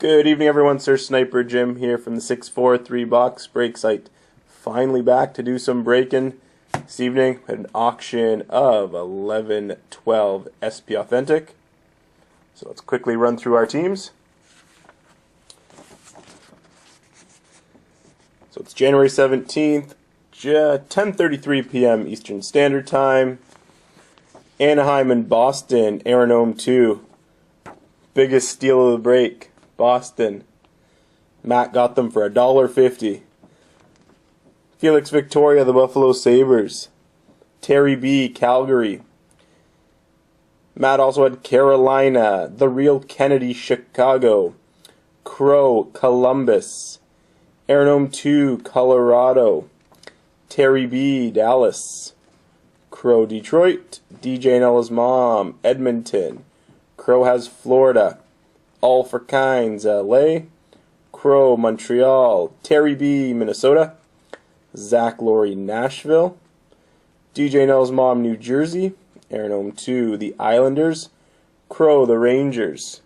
Good evening, everyone. SirSniperJim here from the 643 box break site. Finally back to do some breaking this evening. Had an auction of 11-12 SP Authentic. So let's quickly run through our teams. So it's January 17th, 10:33 p.m. Eastern Standard Time. Anaheim and Boston, Aeronome 2. Biggest steal of the break, Boston. Matt got them for $1.50. Felix Victoria, the Buffalo Sabres. Terry B, Calgary. Matt also had Carolina, the Real Kennedy, Chicago. Crow, Columbus. Aeronome 2, Colorado. Terry B, Dallas. Crow, Detroit. DJ and Ella's mom, Edmonton. Crow has Florida. All for Kinds, LA. Crow, Montreal. Terry B, Minnesota. Zach Laurie, Nashville. DJ Nell's mom, New Jersey. Aeronome 2, the Islanders. Crow, the Rangers.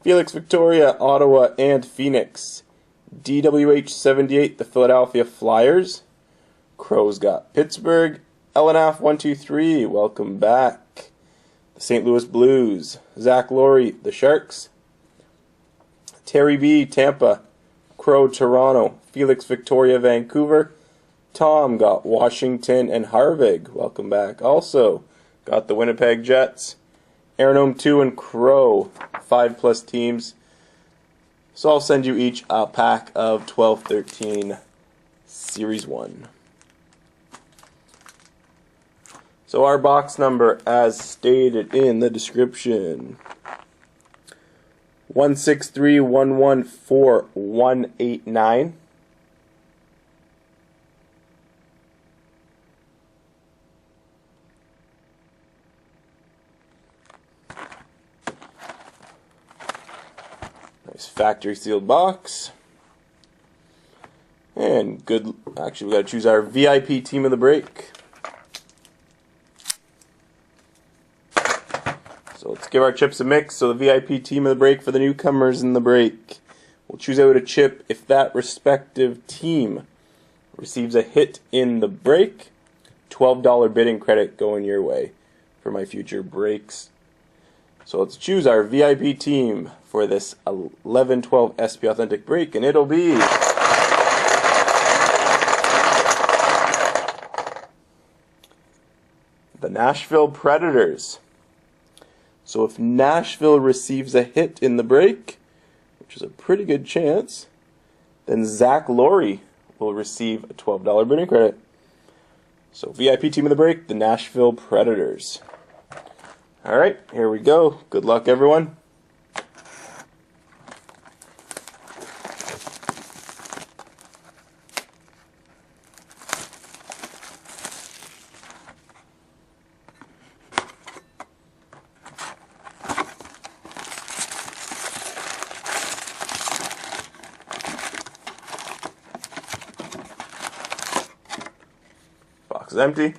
Felix Victoria, Ottawa and Phoenix. DWH78, the Philadelphia Flyers. Crow's got Pittsburgh. LNF 123, welcome back. The St. Louis Blues. Zach Laurie, the Sharks. Terry B, Tampa. Crow, Toronto. Felix Victoria, Vancouver. Tom got Washington and Harvick, welcome back. Also got the Winnipeg Jets. Aeronome 2 and Crow, 5+ teams. So I'll send you each a pack of 12-13 Series 1. So our box number, as stated in the description, 163114189. Nice factory sealed box. And good, actually we got to choose our VIP team of the break. So let's give our chips a mix. So the VIP team of the break for the newcomers in the break. We'll choose out a chip if that respective team receives a hit in the break. $12 bidding credit going your way for my future breaks. So let's choose our VIP team for this 11-12 SP Authentic break, and it'll be the Nashville Predators. So if Nashville receives a hit in the break, which is a pretty good chance, then Zach Laurie will receive a $12 bidding credit. So VIP team of the break, the Nashville Predators. Alright, here we go. Good luck, everyone. Box is empty.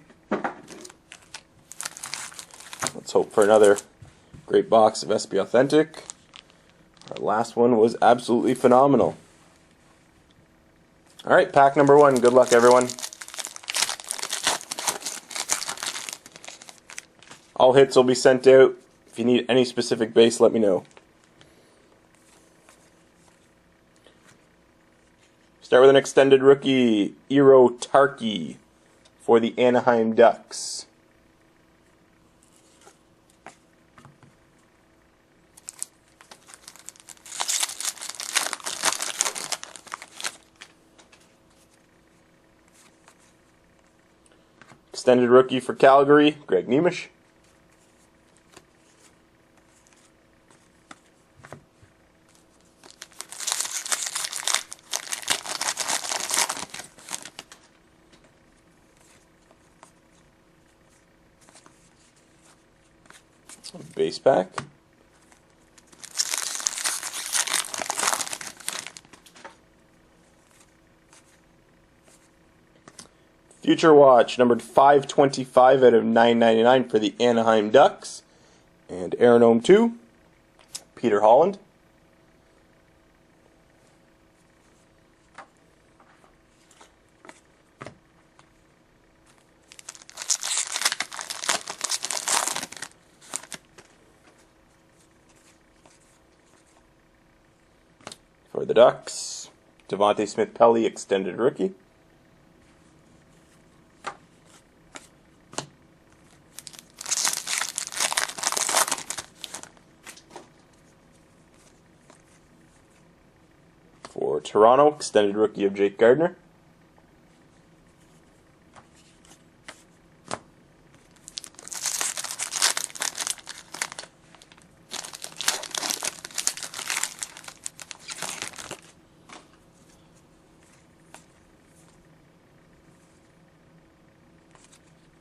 Let's hope for another great box of SP Authentic. Our last one was absolutely phenomenal. Alright, pack number 1. Good luck, everyone. All hits will be sent out. If you need any specific base, let me know. Start with an extended rookie, Eero Tarkey for the Anaheim Ducks. Extended rookie for Calgary, Greg Nemish. Base pack. Future Watch, numbered 525 out of 999 for the Anaheim Ducks. And Aeronome 2, Peter Holland. For the Ducks, Devontae Smith-Pelly, extended rookie. For Toronto, extended rookie of Jake Gardner.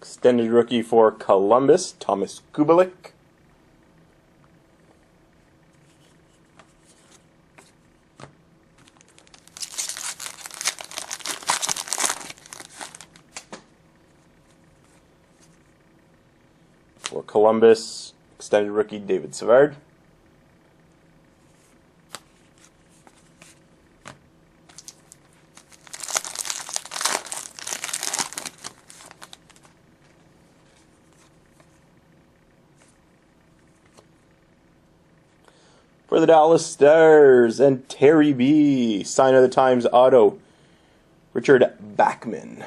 Extended rookie for Columbus, Thomas Kubalik. For Columbus, extended rookie David Savard. For the Dallas Stars and Terry B, Sign of the Times auto, Richard Backman.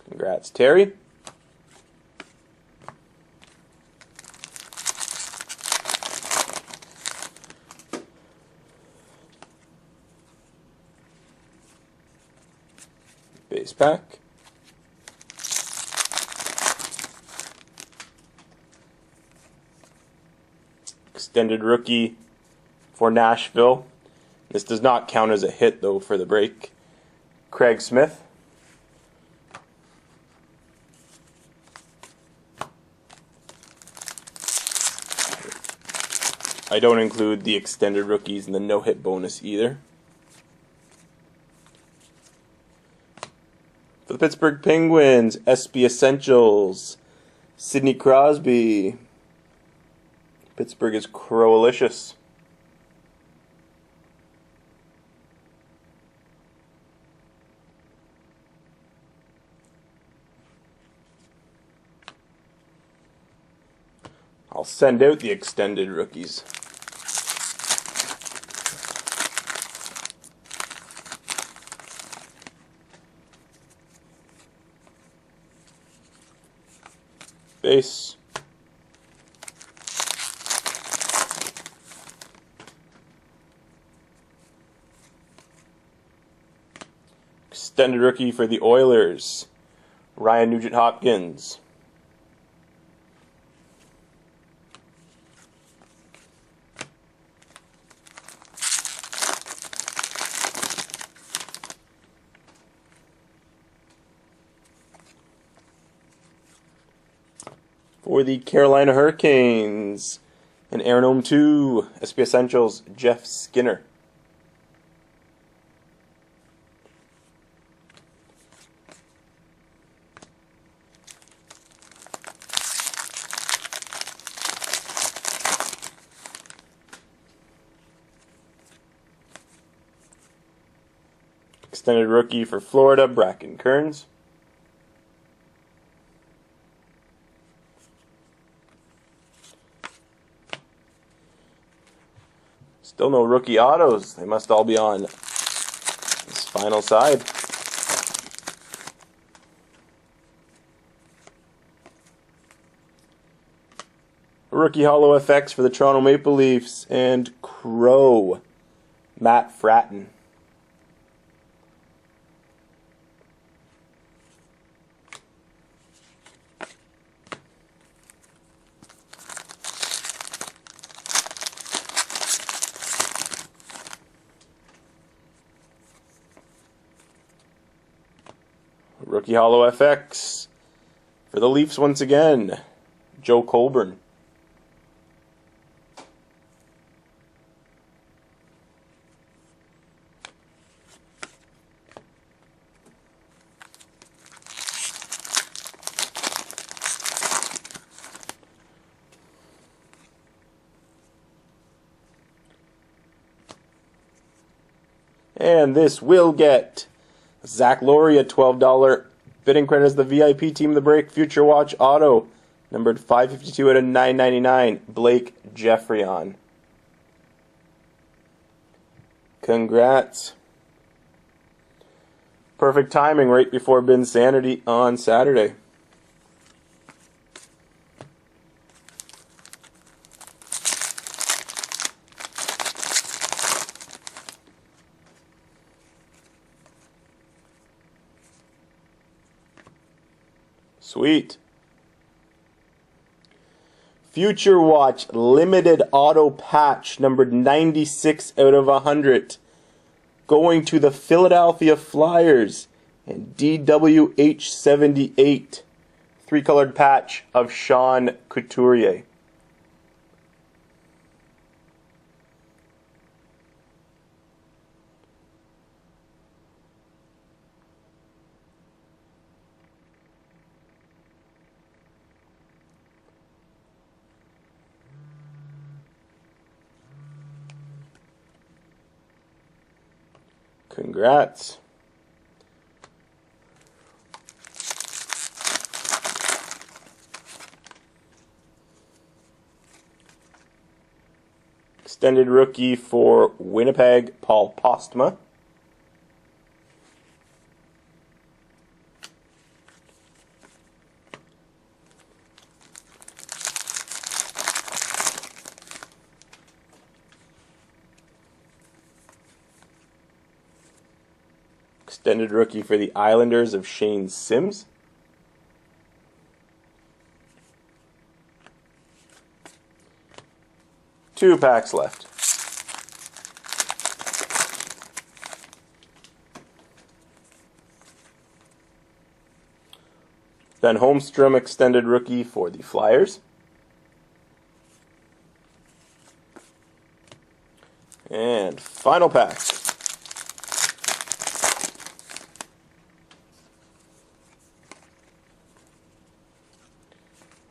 Congrats, Terry. Base pack. Extended rookie for Nashville. This does not count as a hit, though, for the break. Craig Smith. I don't include the extended rookies in the no-hit bonus either. For the Pittsburgh Penguins, SB Essentials, Sidney Crosby. Pittsburgh is Crowalicious. I'll send out the extended rookies. Base. Extended rookie for the Oilers, Ryan Nugent-Hopkins. For the Carolina Hurricanes, and Aeronome 2, SP Essentials, Jeff Skinner. Extended rookie for Florida, Bracken Kearns. Still no rookie autos. They must all be on this final side. Rookie Holo FX for the Toronto Maple Leafs and Crow, Matt Fratton. Rookie Holo FX for the Leafs once again, Joe Colburn. And this will get Zach Laurie, a $12 bidding credit as the VIP team of the break. Future Watch Auto, numbered 552 out of 999, Blake Jeffreyon. Congrats. Perfect timing right before Bin Sanity on Saturday. Sweet. Future Watch Limited Auto Patch, numbered 96 out of 100. Going to the Philadelphia Flyers and DWH78. 3-colored patch of Sean Couturier. Congrats. Extended rookie for Winnipeg, Paul Postma. Extended rookie for the Islanders of Shane Sims. Two packs left. Ben Holmstrom, extended rookie for the Flyers. And final pack.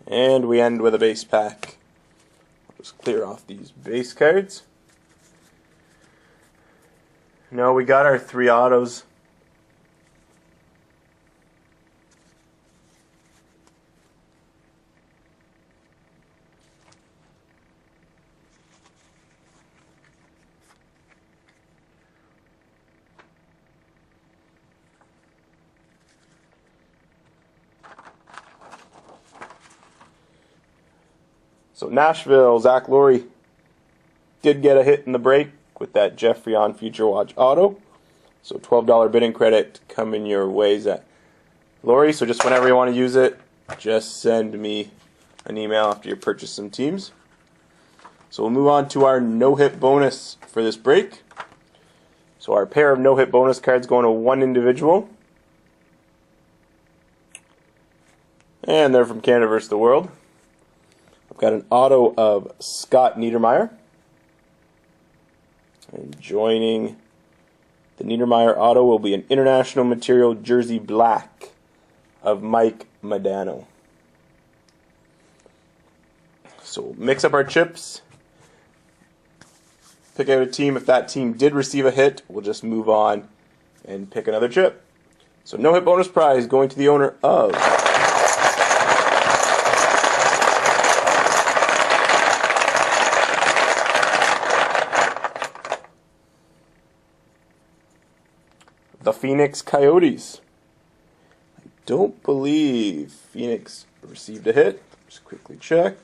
And we end with a base pack. I'll just clear off these base cards. No, we got our 3 autos. So Nashville, Zach Laurie did get a hit in the break with that Jeffreyon Future Watch Auto. So $12 bidding credit coming your way, Zach Laurie. So just whenever you want to use it, just send me an email after you purchase some teams. So we'll move on to our no-hit bonus for this break. So our pair of no-hit bonus cards going to one individual. And they're from Canada vs. the World. I've got an auto of Scott Niedermayer. And joining the Niedermayer auto will be an International Material Jersey Black of Mike Modano. So we'll mix up our chips. Pick out a team. If that team did receive a hit, we'll just move on and pick another chip. So no hit bonus prize going to the owner of the Phoenix Coyotes. I don't believe Phoenix received a hit. Just quickly check.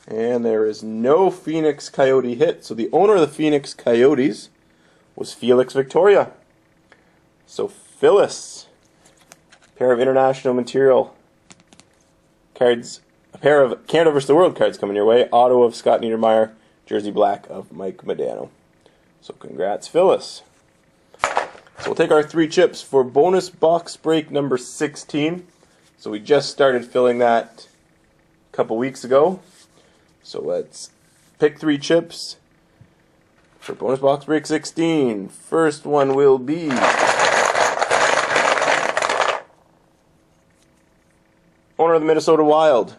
And there is no Phoenix Coyote hit. So the owner of the Phoenix Coyotes was Felix Victoria. So Phyllis, a pair of International Material cards, a pair of Canada vs. the World cards coming your way. Auto of Scott Niedermayer, Jersey Black of Mike Modano. So congrats, Phyllis. So we'll take our 3 chips for bonus box break number 16. So we just started filling that a couple weeks ago. So let's pick 3 chips for bonus box break 16. First one will be owner of the Minnesota Wild,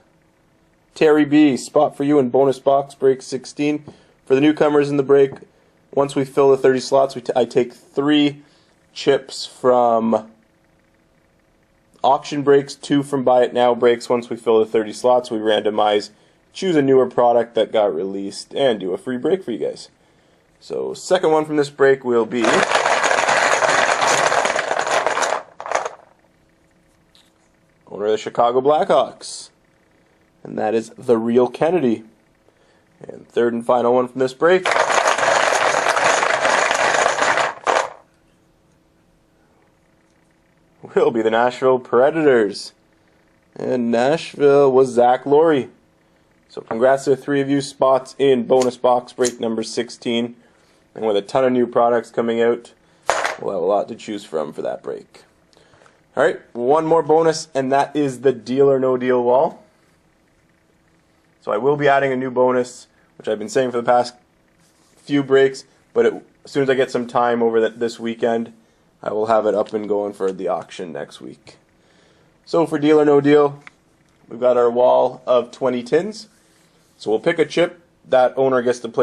Terry B. Spot for you in bonus box break 16. For the newcomers in the break, Once we fill the 30 slots, I take 3 chips from auction breaks, 2 from buy it now breaks. Once we fill the 30 slots, we randomize, choose a newer product that got released, and do a free break for you guys. So second one from this break will be owner of the Chicago Blackhawks, and that is the real Kennedy. And third and final one from this break will be the Nashville Predators. And Nashville was Zach Laurie. So congrats to the 3 of you. Spots in bonus box break number 16. And with a ton of new products coming out, we'll have a lot to choose from for that break. Alright, one more bonus, and that is the Deal or No Deal wall. So I will be adding a new bonus, which I've been saying for the past few breaks, but as soon as I get some time over this weekend, I will have it up and going for the auction next week. So for Deal or No Deal, we've got our wall of 20 tins. So we'll pick a chip. That owner gets to play